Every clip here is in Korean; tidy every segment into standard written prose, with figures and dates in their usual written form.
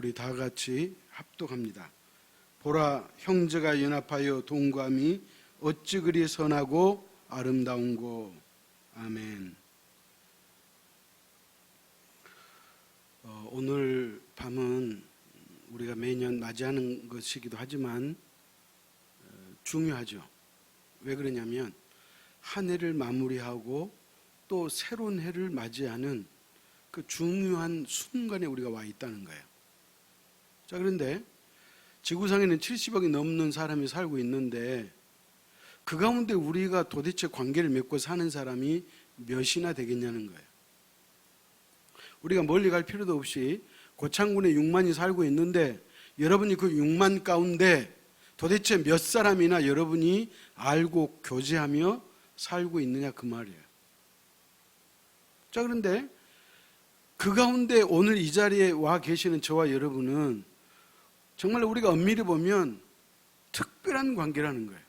우리 다 같이 합독합니다. 보라, 형제가 연합하여 동감이 어찌 그리 선하고 아름다운고. 아멘. 오늘 밤은 우리가 매년 맞이하는 것이기도 하지만 중요하죠. 왜 그러냐면 한 해를 마무리하고 또 새로운 해를 맞이하는 그 중요한 순간에 우리가 와 있다는 거예요. 자, 그런데 지구상에는 70억이 넘는 사람이 살고 있는데 그 가운데 우리가 도대체 관계를 맺고 사는 사람이 몇이나 되겠냐는 거예요. 우리가 멀리 갈 필요도 없이 고창군에 6만이 살고 있는데 여러분이 그 6만 가운데 도대체 몇 사람이나 여러분이 알고 교제하며 살고 있느냐 그 말이에요. 자, 그런데 그 가운데 오늘 이 자리에 와 계시는 저와 여러분은 정말 우리가 엄밀히 보면 특별한 관계라는 거예요.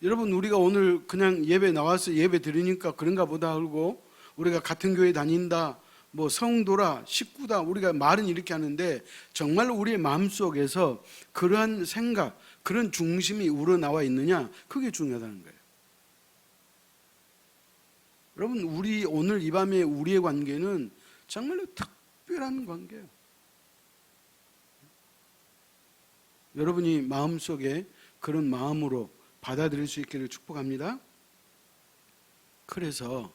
여러분, 우리가 오늘 그냥 예배 나와서 예배 드리니까 그런가 보다 하고 우리가 같은 교회 다닌다, 뭐 성도라, 식구다, 우리가 말은 이렇게 하는데 정말로 우리의 마음속에서 그러한 생각, 그런 중심이 우러나와 있느냐, 그게 중요하다는 거예요. 여러분, 우리 오늘 이 밤에 우리의 관계는 정말로 특별한 관계예요. 여러분이 마음속에 그런 마음으로 받아들일 수 있기를 축복합니다. 그래서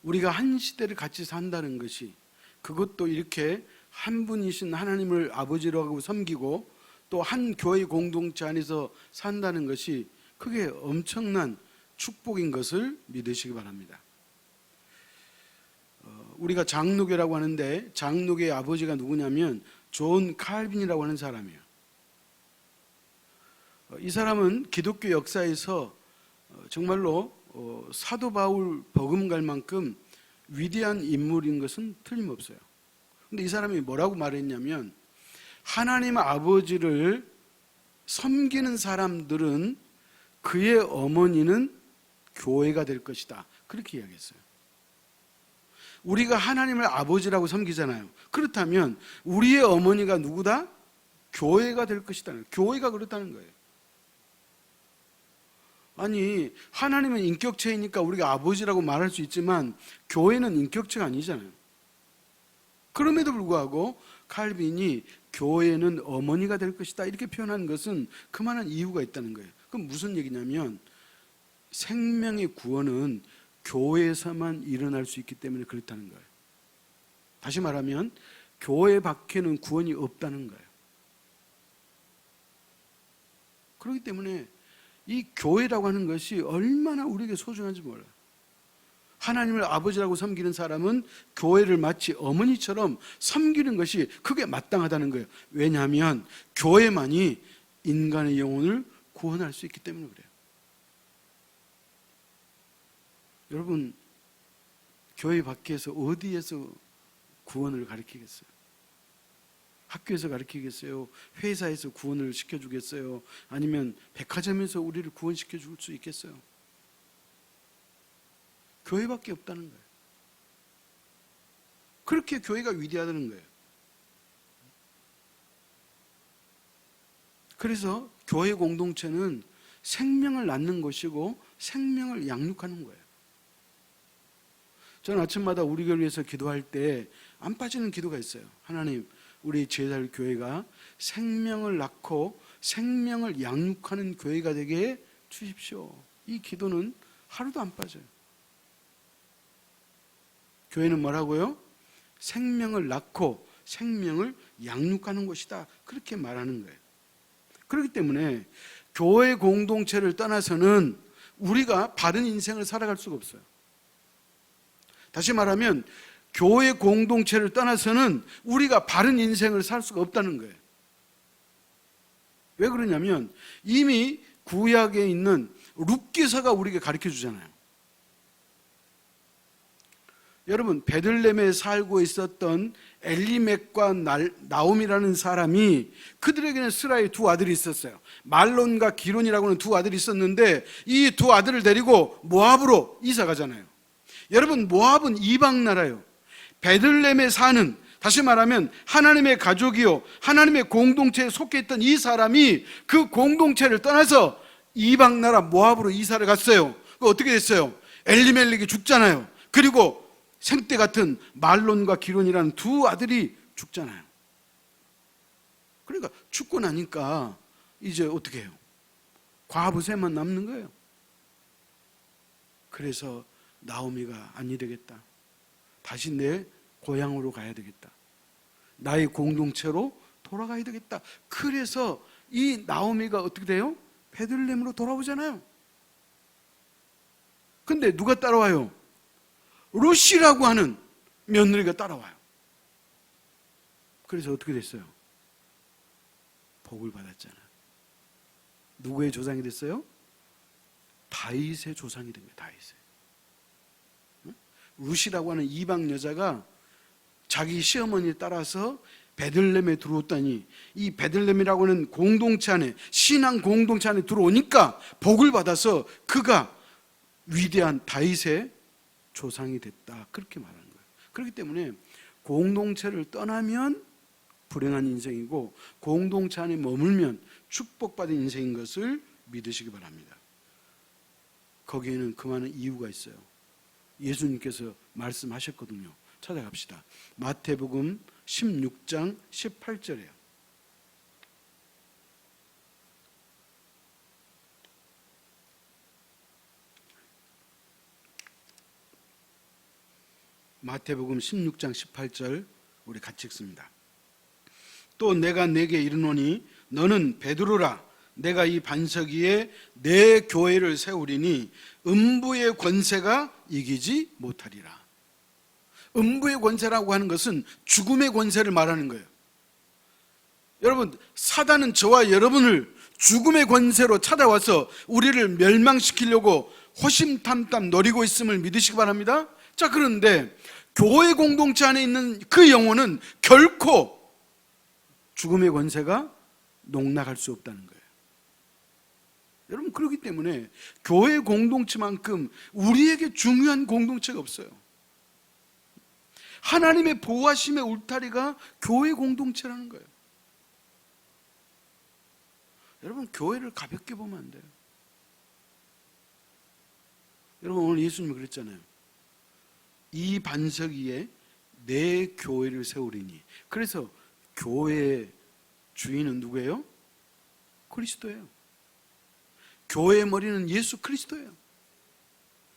우리가 한 시대를 같이 산다는 것이, 그것도 이렇게 한 분이신 하나님을 아버지라고 섬기고 또 한 교회 공동체 안에서 산다는 것이 그게 엄청난 축복인 것을 믿으시기 바랍니다. 우리가 장로교라고 하는데 장로교의 아버지가 누구냐면 존 칼빈이라고 하는 사람이에요. 이 사람은 기독교 역사에서 정말로 사도 바울 버금갈 만큼 위대한 인물인 것은 틀림없어요. 근데 이 사람이 뭐라고 말했냐면 하나님 아버지를 섬기는 사람들은 그의 어머니는 교회가 될 것이다, 그렇게 이야기했어요. 우리가 하나님을 아버지라고 섬기잖아요. 그렇다면 우리의 어머니가 누구다? 교회가 될 것이다. 교회가 그렇다는 거예요. 아니, 하나님은 인격체이니까 우리가 아버지라고 말할 수 있지만 교회는 인격체가 아니잖아요. 그럼에도 불구하고 칼빈이 교회는 어머니가 될 것이다 이렇게 표현한 것은 그만한 이유가 있다는 거예요. 그럼 무슨 얘기냐면 생명의 구원은 교회에서만 일어날 수 있기 때문에 그렇다는 거예요. 다시 말하면 교회 밖에는 구원이 없다는 거예요. 그렇기 때문에 이 교회라고 하는 것이 얼마나 우리에게 소중한지 몰라요. 하나님을 아버지라고 섬기는 사람은 교회를 마치 어머니처럼 섬기는 것이 그게 마땅하다는 거예요. 왜냐하면 교회만이 인간의 영혼을 구원할 수 있기 때문에 그래요. 여러분, 교회 밖에서 어디에서 구원을 가르치겠어요? 학교에서 가르치겠어요? 회사에서 구원을 시켜주겠어요? 아니면 백화점에서 우리를 구원시켜 줄 수 있겠어요? 교회밖에 없다는 거예요. 그렇게 교회가 위대하다는 거예요. 그래서 교회 공동체는 생명을 낳는 것이고 생명을 양육하는 거예요. 저는 아침마다 우리 교회를 위해서 기도할 때 안 빠지는 기도가 있어요. 하나님, 우리 제자들 교회가 생명을 낳고 생명을 양육하는 교회가 되게 해 주십시오. 이 기도는 하루도 안 빠져요. 교회는 뭐라고요? 생명을 낳고 생명을 양육하는 것이다, 그렇게 말하는 거예요. 그렇기 때문에 교회 공동체를 떠나서는 우리가 바른 인생을 살아갈 수가 없어요. 다시 말하면 교회 공동체를 떠나서는 우리가 바른 인생을 살 수가 없다는 거예요. 왜 그러냐면 이미 구약에 있는 룻기서가 우리에게 가르쳐 주잖아요. 여러분, 베들레헴에 살고 있었던 엘리멜렉과 나옴이라는 사람이, 그들에게는 스라의 두 아들이 있었어요. 말론과 기론이라고 하는 두 아들이 있었는데 이 두 아들을 데리고 모압으로 이사 가잖아요. 여러분, 모압은 이방 나라예요. 베들레헴에 사는, 다시 말하면 하나님의 가족이요, 하나님의 공동체에 속해 있던 이 사람이 그 공동체를 떠나서 이방 나라 모압으로 이사를 갔어요. 어떻게 됐어요? 엘리멜렉이 죽잖아요. 그리고 생떼 같은 말론과 기론이라는 두 아들이 죽잖아요. 그러니까 죽고 나니까 이제 어떻게 해요? 과부세만 남는 거예요. 그래서 나오미가 아니 되겠다, 다시 내 고향으로 가야 되겠다, 나의 공동체로 돌아가야 되겠다. 그래서 이 나오미가 어떻게 돼요? 베들레헴으로 돌아오잖아요. 근데 누가 따라와요? 룻이라고 하는 며느리가 따라와요. 그래서 어떻게 됐어요? 복을 받았잖아요. 누구의 조상이 됐어요? 다윗의 조상이 된 거예요. 다윗의. 룻이라고 하는 이방 여자가 자기 시어머니를 따라서 베들레헴에 들어왔다니, 이 베들레헴이라고 하는 공동체 안에, 신앙 공동체 안에 들어오니까 복을 받아서 그가 위대한 다윗의 조상이 됐다, 그렇게 말하는 거예요. 그렇기 때문에 공동체를 떠나면 불행한 인생이고, 공동체 안에 머물면 축복받은 인생인 것을 믿으시기 바랍니다. 거기에는 그 많은 이유가 있어요. 예수님께서 말씀하셨거든요. 찾아갑시다. 마태복음 16장 18절이에요. 마태복음 16장 18절 우리 같이 읽습니다. 또 내가 네게 이르노니 너는 베드로라. 내가 이 반석 위에 내 교회를 세우리니 음부의 권세가 이기지 못하리라. 음부의 권세라고 하는 것은 죽음의 권세를 말하는 거예요. 여러분, 사단은 저와 여러분을 죽음의 권세로 찾아와서 우리를 멸망시키려고 호심탐탐 노리고 있음을 믿으시기 바랍니다. 자, 그런데 교회 공동체 안에 있는 그 영혼은 결코 죽음의 권세가 농락할 수 없다는 거예요. 여러분, 그렇기 때문에 교회 공동체만큼 우리에게 중요한 공동체가 없어요. 하나님의 보호하심의 울타리가 교회 공동체라는 거예요. 여러분, 교회를 가볍게 보면 안 돼요. 여러분, 오늘 예수님이 그랬잖아요. 이 반석 위에 내 교회를 세우리니. 그래서 교회의 주인은 누구예요? 그리스도예요. 교회의 머리는 예수 그리스도예요.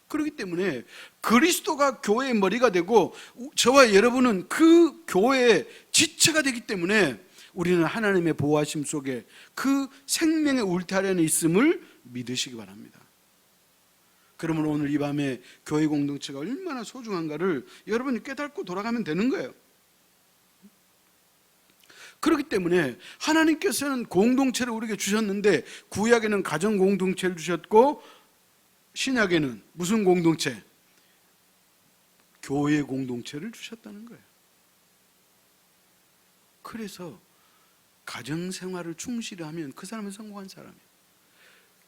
그렇기 때문에 그리스도가 교회의 머리가 되고 저와 여러분은 그 교회의 지체가 되기 때문에 우리는 하나님의 보호하심 속에 그 생명의 울타리 안에 있음을 믿으시기 바랍니다. 그러면 오늘 이 밤에 교회 공동체가 얼마나 소중한가를 여러분이 깨닫고 돌아가면 되는 거예요. 그렇기 때문에 하나님께서는 공동체를 우리에게 주셨는데, 구약에는 가정 공동체를 주셨고 신약에는 무슨 공동체? 교회 공동체를 주셨다는 거예요. 그래서 가정생활을 충실히 하면 그 사람은 성공한 사람이에요.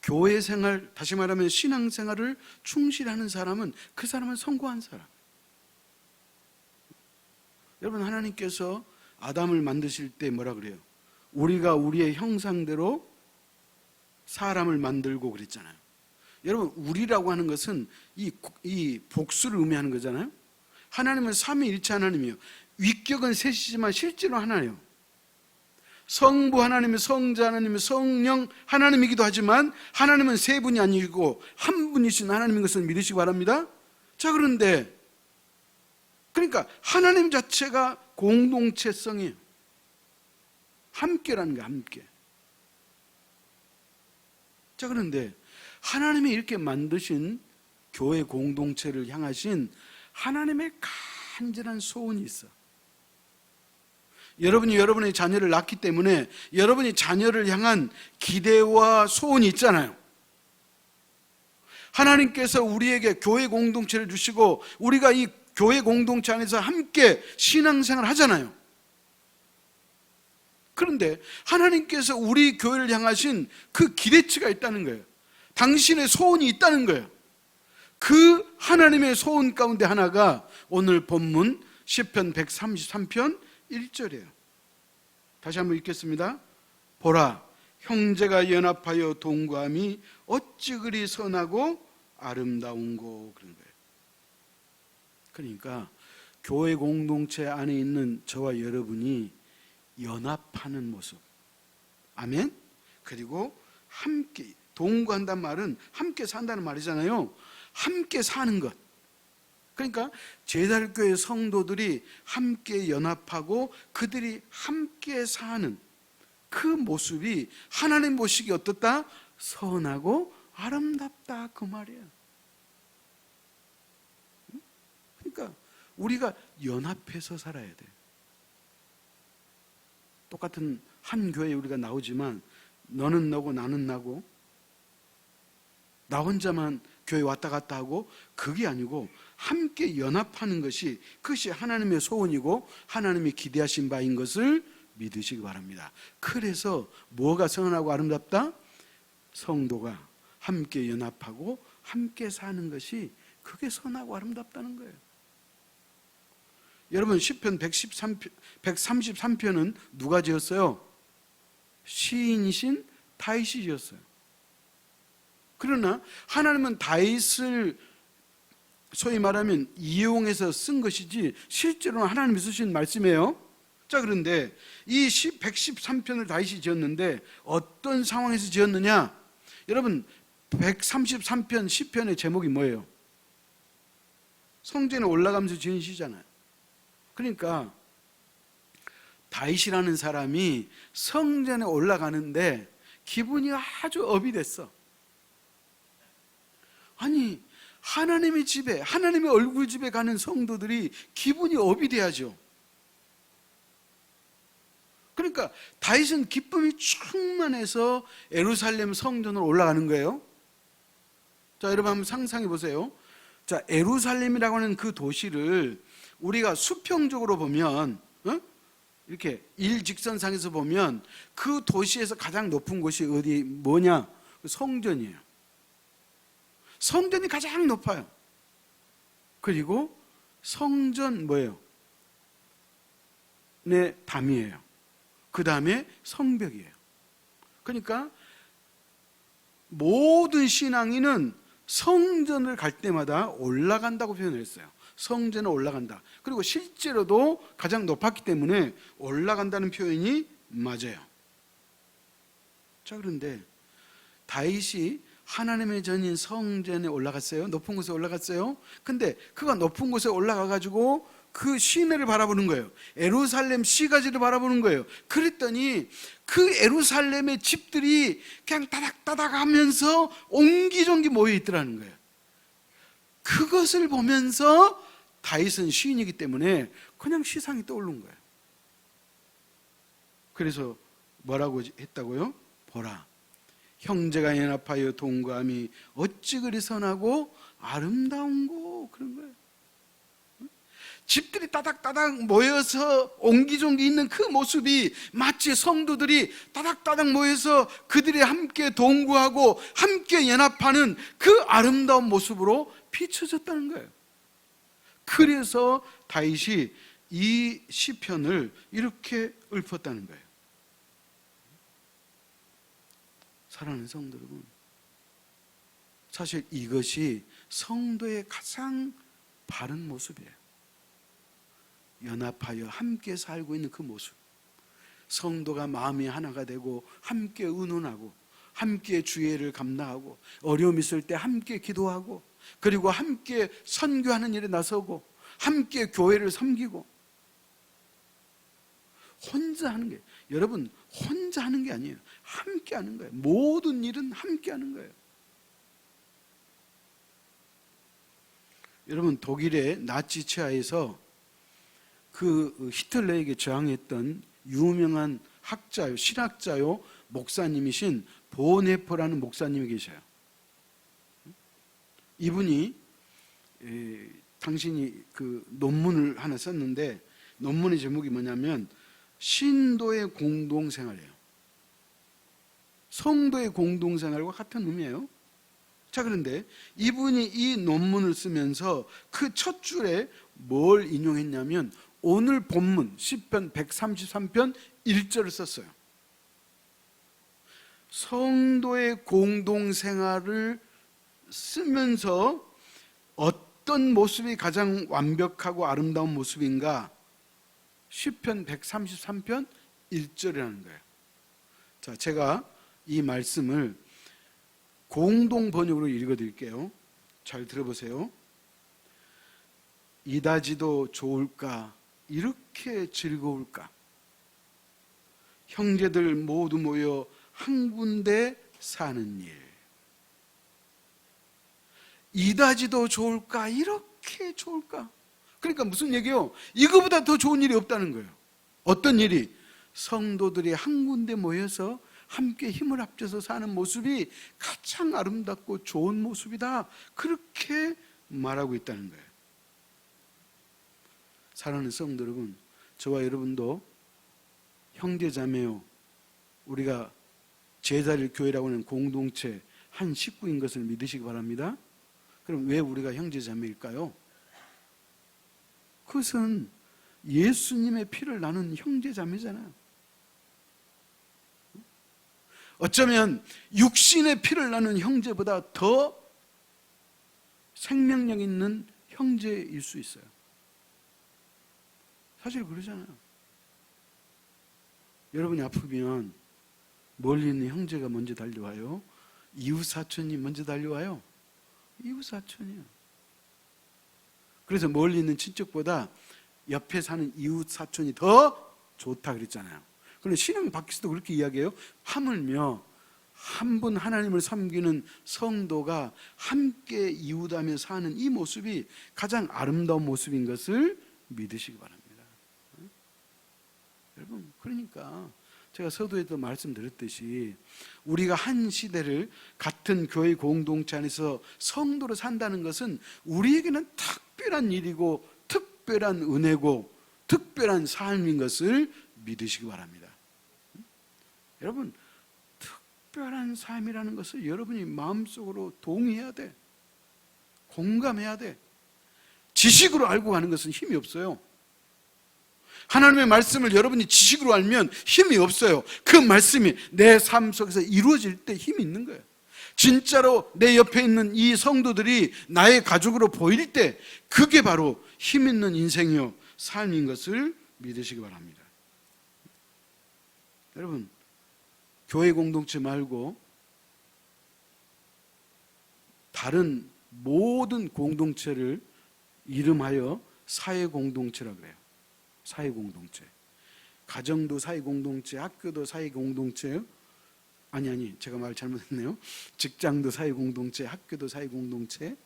교회 생활, 다시 말하면 신앙생활을 충실히 하는 사람은 그 사람은 성공한 사람. 여러분, 하나님께서 아담을 만드실 때 뭐라 그래요? 우리가 우리의 형상대로 사람을 만들고 그랬잖아요. 여러분, 우리라고 하는 것은 이 복수를 의미하는 거잖아요. 하나님은 삼위일체 하나님이에요. 위격은 셋이지만 실제로 하나예요. 성부 하나님은 성자 하나님은 성령 하나님이기도 하지만 하나님은 세 분이 아니고 한 분이신 하나님인 것을 믿으시기 바랍니다. 자, 그런데 그러니까 하나님 자체가 공동체성이에요. 함께라는 게 함께. 자, 그런데 하나님이 이렇게 만드신 교회 공동체를 향하신 하나님의 간절한 소원이 있어. 여러분이 여러분의 자녀를 낳기 때문에 여러분이 자녀를 향한 기대와 소원이 있잖아요. 하나님께서 우리에게 교회 공동체를 주시고 우리가 이 교회 공동체 안에서 함께 신앙생활을 하잖아요. 그런데 하나님께서 우리 교회를 향하신 그 기대치가 있다는 거예요. 당신의 소원이 있다는 거예요. 그 하나님의 소원 가운데 하나가 오늘 본문 시편 133편 1절이에요. 다시 한번 읽겠습니다. 보라, 형제가 연합하여 동거함이 어찌 그리 선하고 아름다운고. 그런 거예요. 그러니까 교회 공동체 안에 있는 저와 여러분이 연합하는 모습. 아멘. 그리고 함께, 동거한다는 말은 함께 산다는 말이잖아요. 함께 사는 것. 그러니까 제달교회 성도들이 함께 연합하고 그들이 함께 사는 그 모습이 하나님 보시기에 어떻다? 선하고 아름답다, 그 말이에요. 그러니까 우리가 연합해서 살아야 돼요. 똑같은 한 교회에 우리가 나오지만 너는 너고 나는 나고 나 혼자만 교회 왔다 갔다 하고, 그게 아니고 함께 연합하는 것이, 그것이 하나님의 소원이고 하나님이 기대하신 바인 것을 믿으시기 바랍니다. 그래서 뭐가 선하고 아름답다? 성도가 함께 연합하고 함께 사는 것이, 그게 선하고 아름답다는 거예요. 여러분, 시편 133편은 누가 지었어요? 시인이신 다윗이 지었어요. 그러나 하나님은 다윗을 소위 말하면 이용해서 쓴 것이지 실제로는 하나님이 쓰신 말씀이에요. 자, 그런데 이 113편을 다윗이 지었는데 어떤 상황에서 지었느냐? 여러분, 133편 시편의 제목이 뭐예요? 성전에 올라가면서 지은 시잖아요. 그러니까 다윗이라는 사람이 성전에 올라가는데 기분이 아주 업이 됐어. 아니, 하나님의 집에, 하나님의 얼굴 집에 가는 성도들이 기분이 업이 돼야죠. 그러니까 다윗은 기쁨이 충만해서 예루살렘 성전으로 올라가는 거예요. 자, 여러분 한번 상상해 보세요. 자, 예루살렘이라고 하는 그 도시를 우리가 수평적으로 보면, 이렇게 일직선상에서 보면 그 도시에서 가장 높은 곳이 어디, 뭐냐? 성전이에요. 성전이 가장 높아요. 그리고 성전 뭐예요? 네, 담이에요. 그 다음에 성벽이에요. 그러니까 모든 신앙인은 성전을 갈 때마다 올라간다고 표현을 했어요. 성전에 올라간다. 그리고 실제로도 가장 높았기 때문에 올라간다는 표현이 맞아요. 자, 그런데 다윗이 하나님의 전인 성전에 올라갔어요. 높은 곳에 올라갔어요. 근데 그가 높은 곳에 올라가가지고 그 시내를 바라보는 거예요. 예루살렘 시가지를 바라보는 거예요. 그랬더니 그 예루살렘의 집들이 그냥 따닥따닥 하면서 옹기종기 모여 있더라는 거예요. 그것을 보면서 다윗은 시인이기 때문에 그냥 시상이 떠오른 거예요. 그래서 뭐라고 했다고요? 보라, 형제가 연합하여 동거함이 어찌 그리 선하고 아름다운고. 그런 거예요. 집들이 따닥따닥 모여서 옹기종기 있는 그 모습이 마치 성도들이 따닥따닥 모여서 그들이 함께 동거하고 함께 연합하는 그 아름다운 모습으로 비춰졌다는 거예요. 그래서 다윗이 이 시편을 이렇게 읊었다는 거예요. 사랑하는 성도 여러분, 사실 이것이 성도의 가장 바른 모습이에요. 연합하여 함께 살고 있는 그 모습, 성도가 마음이 하나가 되고 함께 의논하고 함께 주의를 감당하고 어려움 있을 때 함께 기도하고 그리고 함께 선교하는 일에 나서고 함께 교회를 섬기고. 혼자 하는 게, 여러분 혼자 하는 게 아니에요. 함께 하는 거예요. 모든 일은 함께 하는 거예요. 여러분, 독일의 나치 치하에서 그 히틀러에게 저항했던 유명한 학자요, 신학자요, 목사님이신 보네퍼라는 목사님이 계셔요. 이분이 당신이 그 논문을 하나 썼는데, 논문의 제목이 뭐냐면 신도의 공동생활이에요. 성도의 공동생활과 같은 의미예요. 자, 그런데 이분이 이 논문을 쓰면서 그 첫 줄에 뭘 인용했냐면 오늘 본문 시편 133편 1절을 썼어요. 성도의 공동생활을 쓰면서 어떤 모습이 가장 완벽하고 아름다운 모습인가? 시편 133편 1절이라는 거예요. 자, 제가 이 말씀을 공동 번역으로 읽어드릴게요. 잘 들어보세요. 이다지도 좋을까? 이렇게 즐거울까? 형제들 모두 모여 한 군데 사는 일. 이다지도 좋을까? 이렇게 좋을까? 그러니까 무슨 얘기예요? 이거보다 더 좋은 일이 없다는 거예요. 어떤 일이? 성도들이 한 군데 모여서 함께 힘을 합쳐서 사는 모습이 가장 아름답고 좋은 모습이다. 그렇게 말하고 있다는 거예요. 사랑하는 성도 여러분, 저와 여러분도 형제자매요, 우리가 제자를 교회라고 하는 공동체 한 식구인 것을 믿으시기 바랍니다. 그럼 왜 우리가 형제자매일까요? 그것은 예수님의 피를 나눈 형제자매잖아요. 어쩌면 육신의 피를 나눈 형제보다 더 생명력 있는 형제일 수 있어요. 사실 그러잖아요. 여러분이 아프면 멀리 있는 형제가 먼저 달려와요? 이웃사촌이 먼저 달려와요? 이웃사촌이요. 그래서 멀리 있는 친척보다 옆에 사는 이웃사촌이 더 좋다 그랬잖아요. 그런데 신앙 밖에서도 그렇게 이야기해요. 하물며 한 분 하나님을 섬기는 성도가 함께 이웃하며 사는 이 모습이 가장 아름다운 모습인 것을 믿으시기 바랍니다. 여러분, 그러니까 제가 서두에도 말씀드렸듯이 우리가 한 시대를 같은 교회 공동체 안에서 성도로 산다는 것은 우리에게는 특별한 일이고 특별한 은혜고 특별한 삶인 것을 믿으시기 바랍니다. 여러분, 특별한 삶이라는 것을 여러분이 마음속으로 동의해야 돼. 공감해야 돼. 지식으로 알고 가는 것은 힘이 없어요. 하나님의 말씀을 여러분이 지식으로 알면 힘이 없어요. 그 말씀이 내 삶 속에서 이루어질 때 힘이 있는 거예요. 진짜로 내 옆에 있는 이 성도들이 나의 가족으로 보일 때 그게 바로 힘 있는 인생이요 삶인 것을 믿으시기 바랍니다. 여러분, 교회 공동체 말고 다른 모든 공동체를 이름하여 사회 공동체라고 그래요. 사회 공동체. 가정도 사회 공동체, 학교도 사회 공동체. 아니, 제가 말 잘못했네요. 직장도 사회 공동체, 학교도 사회 공동체.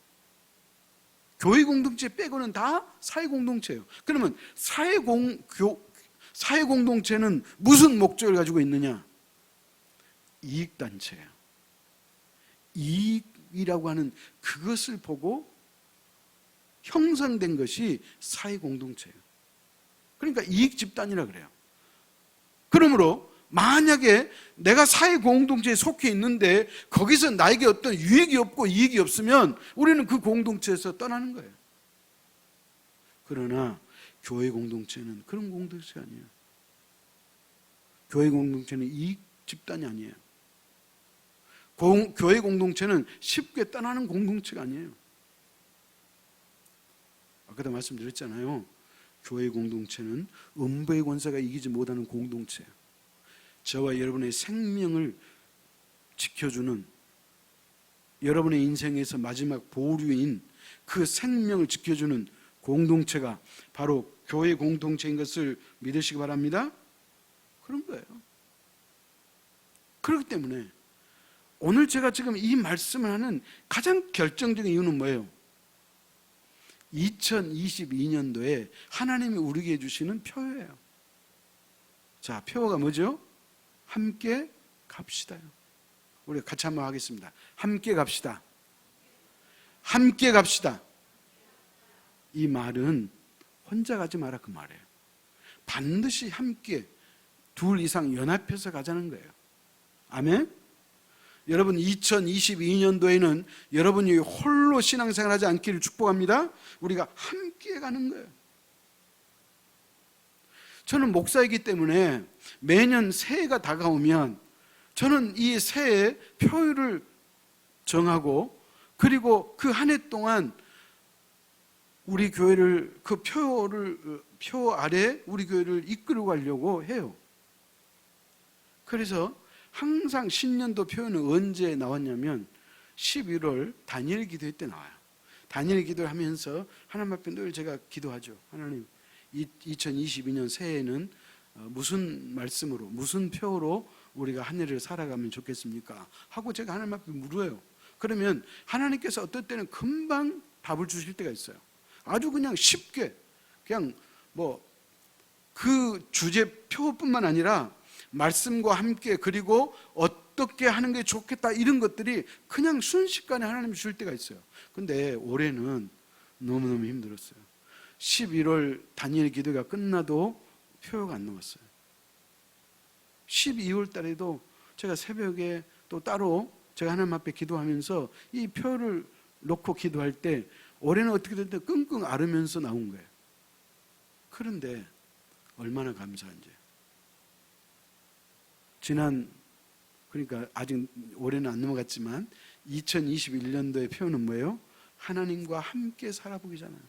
교회 공동체 빼고는 다 사회 공동체예요. 그러면 사회 공동체는 무슨 목적을 가지고 있느냐? 이익단체예요. 이익이라고 하는 그것을 보고 형성된 것이 사회 공동체예요. 그러니까 이익 집단이라 그래요. 그러므로 만약에 내가 사회 공동체에 속해 있는데 거기서 나에게 어떤 유익이 없고 이익이 없으면 우리는 그 공동체에서 떠나는 거예요. 그러나 교회 공동체는 그런 공동체가 아니에요. 교회 공동체는 이익 집단이 아니에요. 교회 공동체는 쉽게 떠나는 공동체가 아니에요. 아까도 말씀드렸잖아요. 교회 공동체는 음부의 권세가 이기지 못하는 공동체예요. 저와 여러분의 생명을 지켜주는, 여러분의 인생에서 마지막 보류인 그 생명을 지켜주는 공동체가 바로 교회 공동체인 것을 믿으시기 바랍니다. 그런 거예요. 그렇기 때문에 오늘 제가 지금 이 말씀을 하는 가장 결정적인 이유는 뭐예요? 2022년도에 하나님이 우리에게 주시는 표예요. 자, 표가 뭐죠? 함께 갑시다요. 우리 같이 한번 하겠습니다. 함께 갑시다. 함께 갑시다. 이 말은 혼자 가지 마라 그 말이에요. 반드시 함께 둘 이상 연합해서 가자는 거예요. 아멘? 여러분, 2022년도에는 여러분이 홀로 신앙생활하지 않기를 축복합니다. 우리가 함께 가는 거예요. 저는 목사이기 때문에 매년 새해가 다가오면 저는 이 새해 표율을 정하고 그리고 그 한 해 동안 우리 교회를 그 표 아래 우리 교회를 이끌어 가려고 해요. 그래서 항상 신년도 표는 언제 나왔냐면 11월 다니엘 기도회 때 나와요. 다니엘 기도를 하면서 하나님 앞에 늘 제가 기도하죠. 하나님, 2022년 새해에는 무슨 말씀으로, 무슨 표로 우리가 한 해를 살아가면 좋겠습니까? 하고 제가 하나님 앞에 물어요. 그러면 하나님께서 어떨 때는 금방 답을 주실 때가 있어요. 아주 그냥 쉽게, 그냥 그 주제 표뿐만 아니라 말씀과 함께 그리고 어떻게 하는 게 좋겠다 이런 것들이 그냥 순식간에 하나님이 줄 때가 있어요. 근데 올해는 너무너무 힘들었어요. 11월 다니엘 기도가 끝나도 표가 안 나왔어요. 12월 달에도 제가 새벽에 또 따로 제가 하나님 앞에 기도하면서 이 표를 놓고 기도할 때 올해는 어떻게 됐든 끙끙 앓으면서 나온 거예요. 그런데 얼마나 감사한지. 그러니까 아직 올해는 안 넘어갔지만 2021년도의 표는 뭐예요? 하나님과 함께 살아보기잖아요.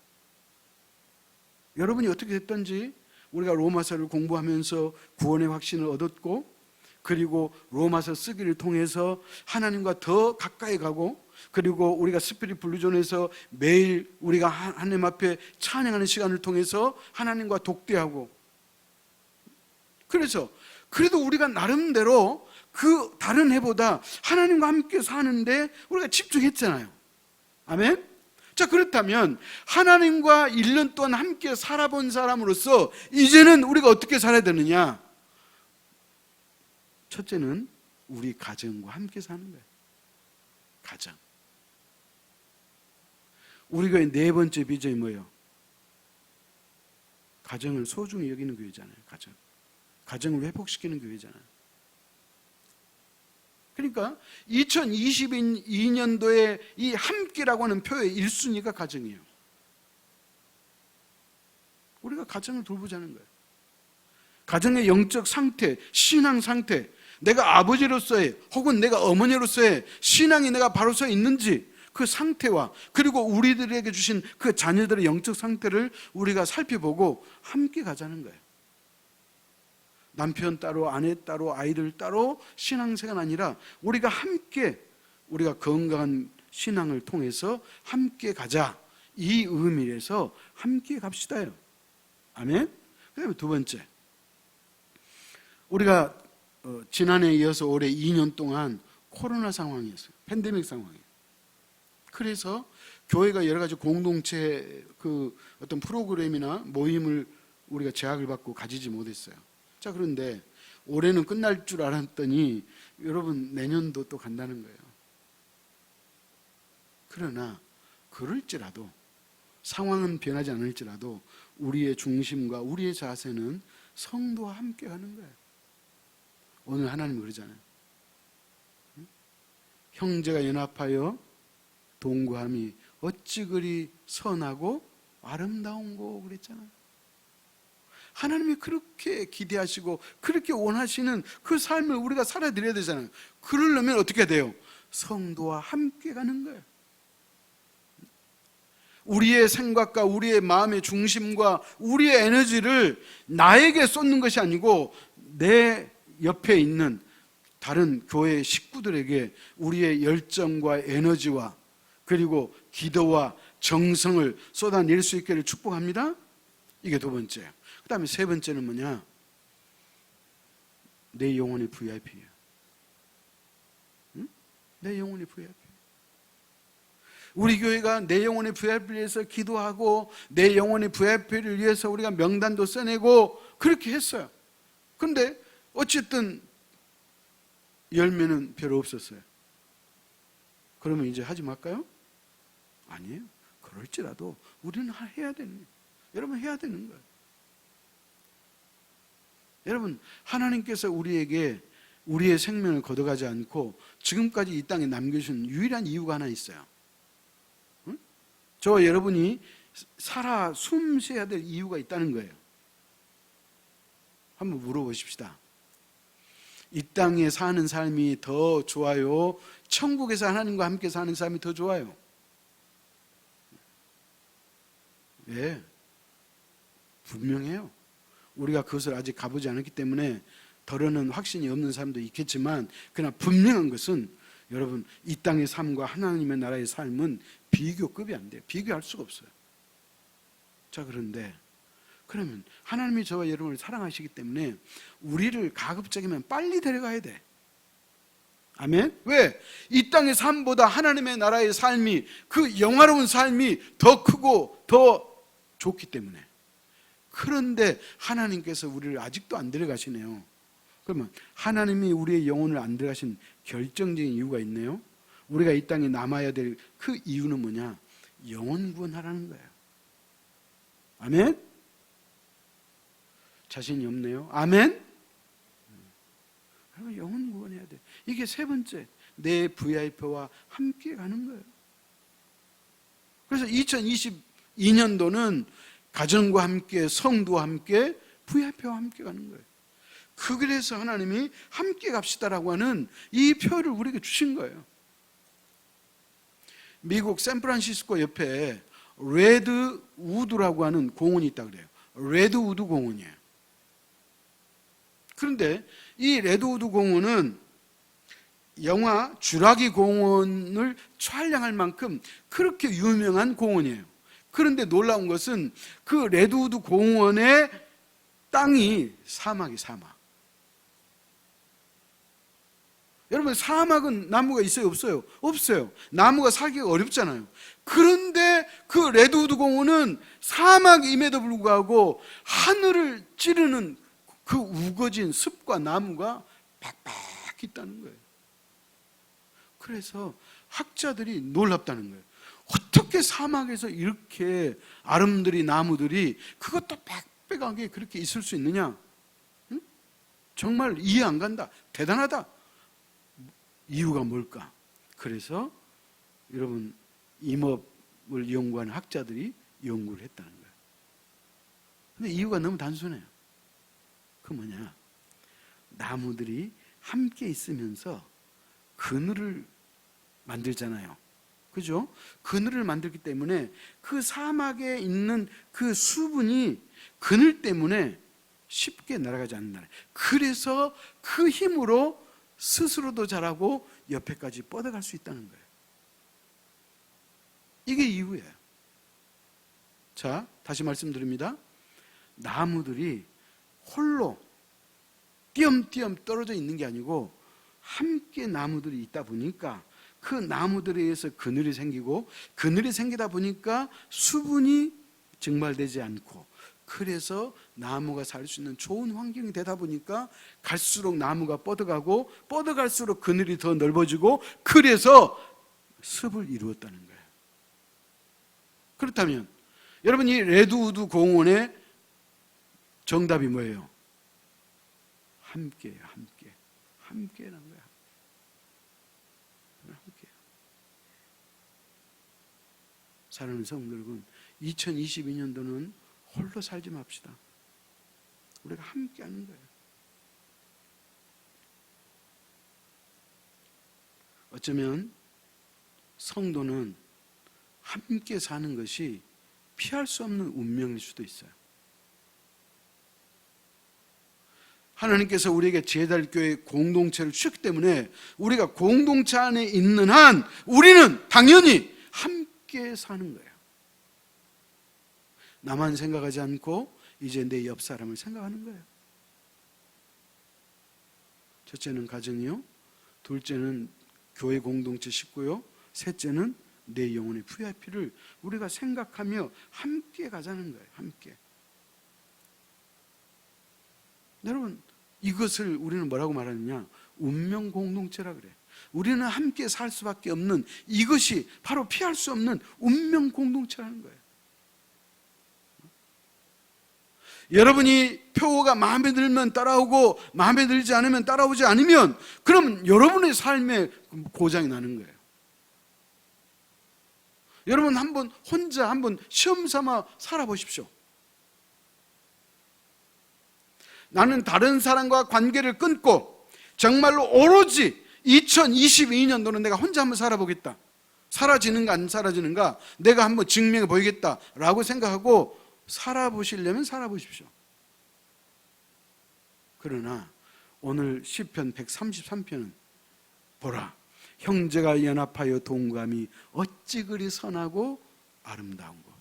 여러분이 어떻게 됐든지 우리가 로마서를 공부하면서 구원의 확신을 얻었고 그리고 로마서 쓰기를 통해서 하나님과 더 가까이 가고 그리고 우리가 스피릿 블루존에서 매일 우리가 하나님 앞에 찬양하는 시간을 통해서 하나님과 독대하고 그래서 그래도 우리가 나름대로 그 다른 해보다 하나님과 함께 사는데 우리가 집중했잖아요. 아멘? 자, 그렇다면 하나님과 1년 동안 함께 살아본 사람으로서 이제는 우리가 어떻게 살아야 되느냐? 첫째는 우리 가정과 함께 사는 거예요. 가정. 우리 교회 네 번째 비전이 뭐예요? 가정을 소중히 여기는 교회잖아요. 가정을 회복시키는 교회잖아요. 그러니까 2022년도에 이 함께라고 하는 표의 1순위가 가정이에요. 우리가 가정을 돌보자는 거예요. 가정의 영적 상태, 신앙 상태, 내가 아버지로서의 혹은 내가 어머니로서의 신앙이 내가 바로 서 있는지 그 상태와 그리고 우리들에게 주신 그 자녀들의 영적 상태를 우리가 살펴보고 함께 가자는 거예요. 남편 따로, 아내 따로, 아이들 따로 신앙생활 아니라 우리가 함께 우리가 건강한 신앙을 통해서 함께 가자. 이 의미에서 함께 갑시다요. 아멘? 그 다음에 두 번째, 우리가 지난해에 이어서 올해 2년 동안 코로나 상황이었어요. 팬데믹 상황이에요. 그래서 교회가 여러 가지 공동체 그 어떤 프로그램이나 모임을 우리가 제약을 받고 가지지 못했어요. 자, 그런데 올해는 끝날 줄 알았더니 여러분 내년도 또 간다는 거예요. 그러나 그럴지라도 상황은 변하지 않을지라도 우리의 중심과 우리의 자세는 성도와 함께 가는 거예요. 오늘 하나님 그러잖아요. 형제가 연합하여 동거함이 어찌 그리 선하고 아름다운고 그랬잖아요. 하나님이 그렇게 기대하시고 그렇게 원하시는 그 삶을 우리가 살아드려야 되잖아요. 그러려면 어떻게 돼요? 성도와 함께 가는 거예요. 우리의 생각과 우리의 마음의 중심과 우리의 에너지를 나에게 쏟는 것이 아니고 내 옆에 있는 다른 교회 식구들에게 우리의 열정과 에너지와 그리고 기도와 정성을 쏟아낼 수 있기를 축복합니다. 이게 두 번째예요. 그 다음에 세 번째는 뭐냐? 내 영혼의 VIP예요. 응? 내 영혼의 VIP. 우리 교회가 내 영혼의 VIP를 위해서 기도하고 내 영혼의 VIP를 위해서 우리가 명단도 써내고 그렇게 했어요. 그런데 어쨌든 열매는 별로 없었어요. 그러면 이제 하지 말까요? 아니에요. 그럴지라도 우리는 해야 되는 거예요. 여러분 해야 되는 거예요. 여러분 하나님께서 우리에게 우리의 생명을 걷어가지 않고 지금까지 이 땅에 남겨주신 유일한 이유가 하나 있어요. 응? 저와 여러분이 살아 숨쉬어야 될 이유가 있다는 거예요. 한번 물어보십시다. 이 땅에 사는 삶이 더 좋아요? 천국에서 하나님과 함께 사는 삶이 더 좋아요? 예, 분명해요. 우리가 그것을 아직 가보지 않았기 때문에 더러는 확신이 없는 사람도 있겠지만, 그러나 분명한 것은 여러분, 이 땅의 삶과 하나님의 나라의 삶은 비교급이 안 돼요. 비교할 수가 없어요. 자, 그런데 그러면 하나님이 저와 여러분을 사랑하시기 때문에 우리를 가급적이면 빨리 데려가야 돼. 아멘? 왜? 이 땅의 삶보다 하나님의 나라의 삶이, 그 영화로운 삶이 더 크고 더 좋기 때문에. 그런데 하나님께서 우리를 아직도 안 데려가시네요. 그러면 하나님이 우리의 영혼을 안 데려가신 결정적인 이유가 있네요. 우리가 이 땅에 남아야 될 그 이유는 뭐냐? 영혼 구원하라는 거예요. 아멘? 자신이 없네요. 아멘? 여러분, 영혼 구원해야 돼. 이게 세 번째, 내 VIP와 함께 가는 거예요. 그래서 2022년도는 가정과 함께, 성도와 함께, VIP와 함께 가는 거예요. 그래서 하나님이 함께 갑시다라고 하는 이 표를 우리에게 주신 거예요. 미국 샌프란시스코 옆에 레드우드라고 하는 공원이 있다고 그래요. 레드우드 공원이에요. 그런데 이 레드우드 공원은 영화 쥬라기 공원을 촬영할 만큼 그렇게 유명한 공원이에요. 그런데 놀라운 것은 그 레드우드 공원의 땅이 사막이 사막. 여러분, 사막은 나무가 있어요? 없어요? 없어요. 나무가 살기가 어렵잖아요. 그런데 그 레드우드 공원은 사막임에도 불구하고 하늘을 찌르는 그 우거진 습과 나무가 팍팍 있다는 거예요. 그래서 학자들이 놀랍다는 거예요. 어떻게 사막에서 이렇게 아름드리 나무들이 그것도 빽빽하게 그렇게 있을 수 있느냐? 응? 정말 이해 안 간다. 대단하다. 이유가 뭘까? 그래서 여러분, 임업을 연구하는 학자들이 연구를 했다는 거예요. 근데 이유가 너무 단순해요. 그 뭐냐? 나무들이 함께 있으면서 그늘을 만들잖아요. 그죠? 그늘을 만들기 때문에 그 사막에 있는 그 수분이 그늘 때문에 쉽게 날아가지 않는다. 그래서 그 힘으로 스스로도 자라고 옆에까지 뻗어갈 수 있다는 거예요. 이게 이유예요. 자, 다시 말씀드립니다. 나무들이 홀로 띄엄띄엄 떨어져 있는 게 아니고 함께 나무들이 있다 보니까 그 나무들에 의해서 그늘이 생기고, 그늘이 생기다 보니까 수분이 증발되지 않고, 그래서 나무가 살 수 있는 좋은 환경이 되다 보니까 갈수록 나무가 뻗어가고, 뻗어갈수록 그늘이 더 넓어지고, 그래서 습을 이루었다는 거예요. 그렇다면 여러분, 이 레드우드 공원의 정답이 뭐예요? 함께예요. 함께라는 거예요. 함께. 사랑하는 성도 여러분, 2022년도는 홀로 살지 맙시다. 우리가 함께 하는 거예요. 어쩌면 성도는 함께 사는 것이 피할 수 없는 운명일 수도 있어요. 하나님께서 우리에게 제달교회 공동체를 주셨기 때문에 우리가 공동체 안에 있는 한 우리는 당연히 함께 사는 거예요. 나만 생각하지 않고 이제 내 옆 사람을 생각하는 거예요. 첫째는 가정이요, 둘째는 교회 공동체 식구요, 셋째는 내 영혼의 VIP를 우리가 생각하며 함께 가자는 거예요. 함께. 여러분, 이것을 우리는 뭐라고 말하느냐? 운명 공동체라 그래. 우리는 함께 살 수밖에 없는, 이것이 바로 피할 수 없는 운명 공동체라는 거예요. 여러분이 표가 마음에 들면 따라오고 마음에 들지 않으면 따라오지 않으면, 그럼 여러분의 삶에 고장이 나는 거예요. 여러분, 혼자 한번 시험 삼아 살아보십시오. 나는 다른 사람과 관계를 끊고 정말로 오로지 2022년도는 내가 혼자 한번 살아보겠다. 사라지는가 안 사라지는가 내가 한번 증명해 보이겠다라고 생각하고 살아보시려면 살아보십시오. 그러나 오늘 시편 133편은 보라, 형제가 연합하여 동감이 어찌 그리 선하고 아름다운 것.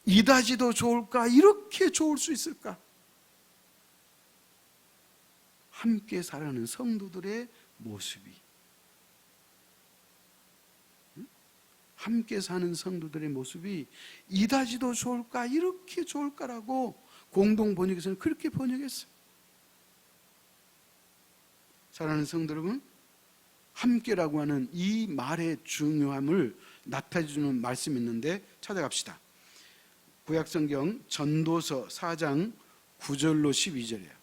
이다지도 좋을까? 이렇게 좋을 수 있을까? 함께 살아가는 성도들의 모습이, 함께 사는 성도들의 모습이 이다지도 좋을까? 이렇게 좋을까라고 공동 번역에서는 그렇게 번역했어요. 사랑하는 성도 여러분, 함께라고 하는 이 말의 중요함을 나타내주는 말씀이 있는데 찾아갑시다. 구약성경 전도서 4장 9절로 12절이에요.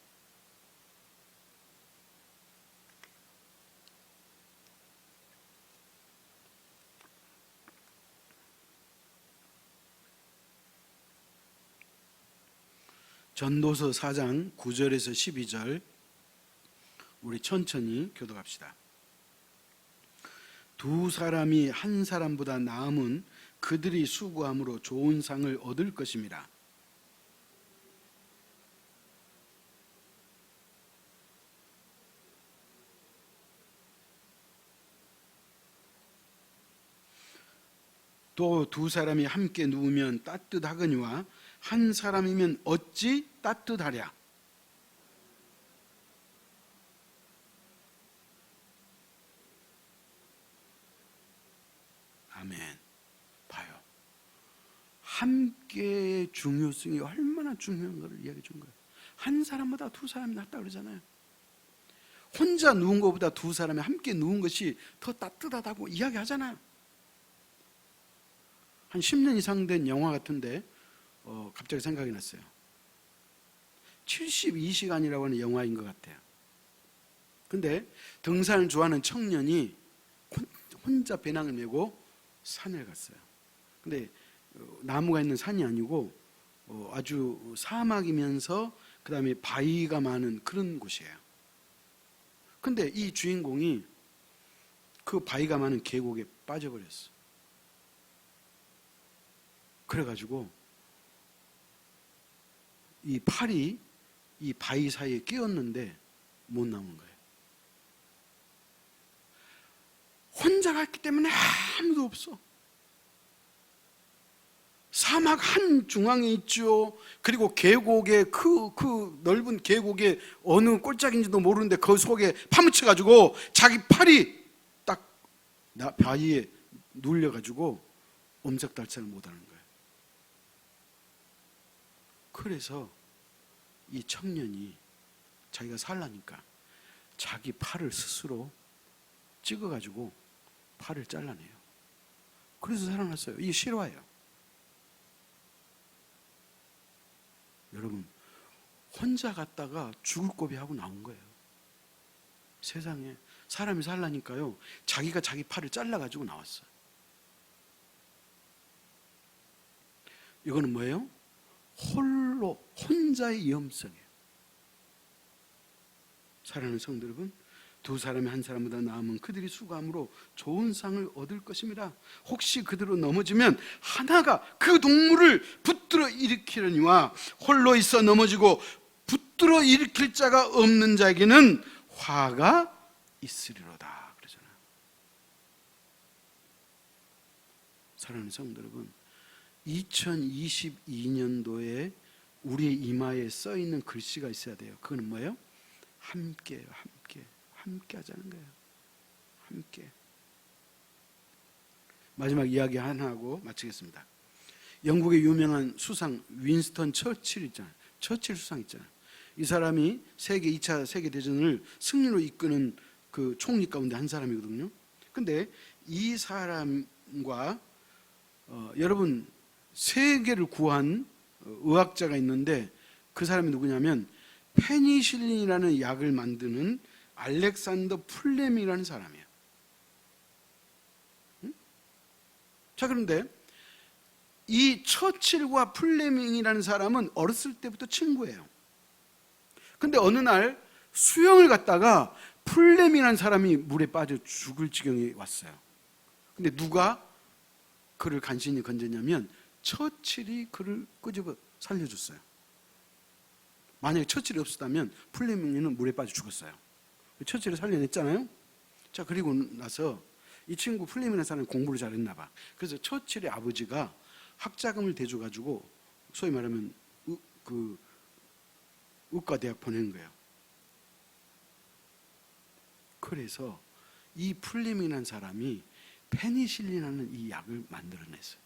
전도서 4장 9절에서 12절 우리 천천히 교독합시다. 두 사람이 한 사람보다 나음은 그들이 수고함으로 좋은 상을 얻을 것임이라. 또 두 사람이 함께 누우면 따뜻하거니와 한 사람이면 어찌 따뜻하랴. 아멘. 봐요. 함께의 중요성이 얼마나 중요한 것을 이야기해 준 거예요. 한 사람보다 두 사람이 낫다 그러잖아요. 혼자 누운 것보다 두 사람이 함께 누운 것이 더 따뜻하다고 이야기하잖아요. 한 10년 이상 된 영화 같은데 갑자기 생각이 났어요. 72시간이라고 하는 영화인 것 같아요. 근데 등산을 좋아하는 청년이 혼자 배낭을 메고 산에 갔어요. 근데 나무가 있는 산이 아니고 아주 사막이면서 그 다음에 바위가 많은 그런 곳이에요. 근데 이 주인공이 그 바위가 많은 계곡에 빠져버렸어. 그래가지고 이 팔이 이 바위 사이에 끼었는데 못 나오는 거예요. 혼자 갔기 때문에 아무도 없어. 사막 한 중앙에 있죠. 그리고 계곡에 그 넓은 계곡에 어느 꼴짝인지도 모르는데 그 속에 파묻혀가지고 자기 팔이 딱 바위에 눌려가지고 엄석달싹을 못하는 거예요. 그래서 이 청년이 자기가 살라니까 자기 팔을 스스로 찍어가지고 팔을 잘라내요. 그래서 살아났어요. 이게 실화예요. 여러분, 혼자 갔다가 죽을 고비 하고 나온 거예요. 세상에 사람이 살라니까요, 자기가 자기 팔을 잘라가지고 나왔어요. 이거는 뭐예요? 혼자의 위험성이에요. 사랑하는 성도 여러분, 두 사람이 한 사람보다 나으면 그들이 수고함으로 좋은 상을 얻을 것입니다. 혹시 그대로 넘어지면 하나가 그 동물을 붙들어 일으키려니와 홀로 있어 넘어지고 붙들어 일으킬 자가 없는 자에게는 화가 있으리로다 그러잖아요. 사랑하는 성도 여러분, 2022년도에 우리의 이마에 써 있는 글씨가 있어야 돼요. 그건 뭐예요? 함께예요. 함께 하자는 거예요. 함께. 마지막 이야기 하나 하고 마치겠습니다. 영국의 유명한 수상 윈스턴 처칠 있잖아요. 처칠 수상 있잖아요. 이 사람이 2차 세계대전을 승리로 이끄는 그 총리 가운데 한 사람이거든요. 근데 이 사람과 여러분 세계를 구한 의학자가 있는데 그 사람이 누구냐면 페니실린이라는 약을 만드는 알렉산더 플레밍이라는 사람이에요. 응? 자, 그런데 이 처칠과 플레밍이라는 사람은 어렸을 때부터 친구예요. 근데 어느 날 수영을 갔다가 플레밍이라는 사람이 물에 빠져 죽을 지경에 왔어요. 근데 누가 그를 간신히 건졌냐면 처칠이 그를 끄집어 살려줬어요. 만약에 처칠이 없었다면 플레밍은 물에 빠져 죽었어요. 처칠을 살려냈잖아요. 자, 그리고 나서 이 친구 플레밍이라는 사람이 공부를 잘했나 봐. 그래서 처칠의 아버지가 학자금을 대줘가지고 소위 말하면 의과대학 보낸 거예요. 그래서 이 플레밍이라는 사람이 페니실린이라는 이 약을 만들어냈어요.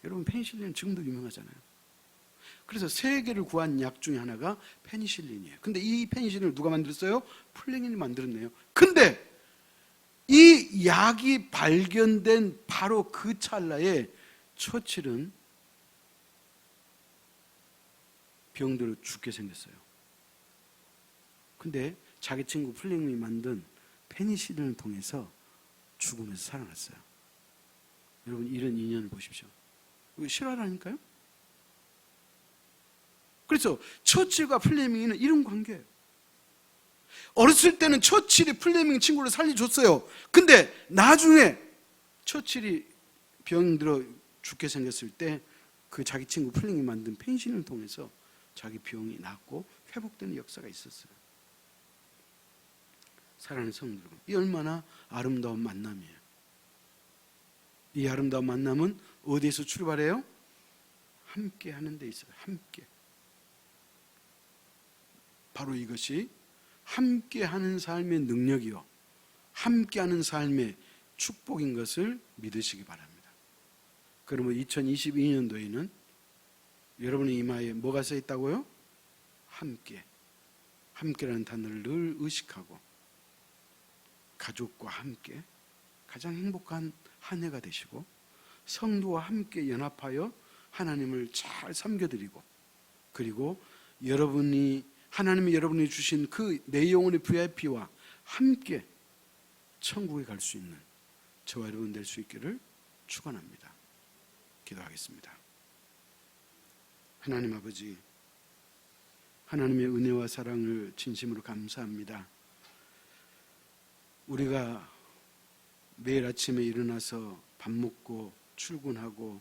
여러분, 페니실린은 지금도 유명하잖아요. 그래서 세계를 구한 약 중에 하나가 페니실린이에요. 근데 이 페니실린을 누가 만들었어요? 플레밍이 만들었네요. 근데 이 약이 발견된 바로 그 찰나에 처칠은 병들어 죽게 생겼어요. 근데 자기 친구 플레밍이 만든 페니실린을 통해서 죽으면서 살아났어요. 여러분, 이런 인연을 보십시오. 이거 실화라니까요? 그래서 처칠과 플레밍이는 이런 관계예요. 어렸을 때는 처칠이 플레밍 친구를 살려줬어요. 근데 나중에 처칠이 병들어 죽게 생겼을 때 그 자기 친구 플레밍이 만든 페니실린을 통해서 자기 병이 낫고 회복되는 역사가 있었어요. 사랑하는 성도 여러분, 이 얼마나 아름다운 만남이에요. 이 아름다운 만남은 어디에서 출발해요? 함께 하는 데 있어요. 함께. 바로 이것이 함께 하는 삶의 능력이요, 함께 하는 삶의 축복인 것을 믿으시기 바랍니다. 그러면 2022년도에는 여러분의 이마에 뭐가 써 있다고요? 함께. 함께라는 단어를 늘 의식하고 가족과 함께 가장 행복한 한 해가 되시고, 성도와 함께 연합하여 하나님을 잘 섬겨드리고, 그리고 하나님이 여러분이 주신 그 내 영혼의 VIP와 함께 천국에 갈 수 있는 저와 여러분 될 수 있기를 축원합니다. 기도하겠습니다. 하나님 아버지, 하나님의 은혜와 사랑을 진심으로 감사합니다. 우리가 매일 아침에 일어나서 밥 먹고 출근하고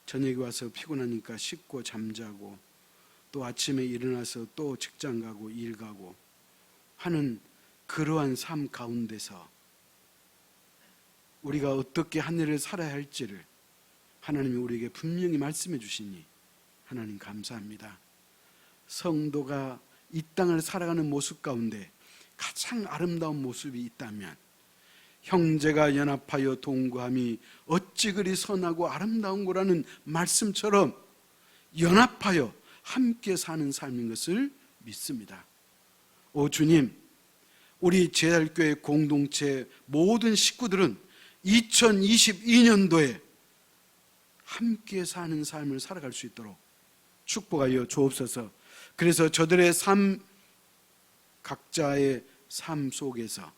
저녁에 와서 피곤하니까 씻고 잠자고 또 아침에 일어나서 또 직장 가고 일 가고 하는 그러한 삶 가운데서 우리가 어떻게 한 해를 살아야 할지를 하나님이 우리에게 분명히 말씀해 주시니 하나님 감사합니다. 성도가 이 땅을 살아가는 모습 가운데 가장 아름다운 모습이 있다면 형제가 연합하여 동거함이 어찌 그리 선하고 아름다운 거라는 말씀처럼 연합하여 함께 사는 삶인 것을 믿습니다. 오 주님, 우리 제달교회 공동체 모든 식구들은 2022년도에 함께 사는 삶을 살아갈 수 있도록 축복하여 주옵소서. 그래서 저들의 삶, 각자의 삶 속에서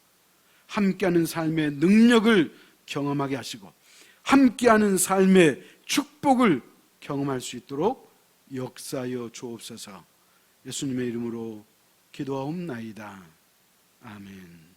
함께하는 삶의 능력을 경험하게 하시고 함께하는 삶의 축복을 경험할 수 있도록 역사하여 주옵소서. 예수님의 이름으로 기도하옵나이다. 아멘.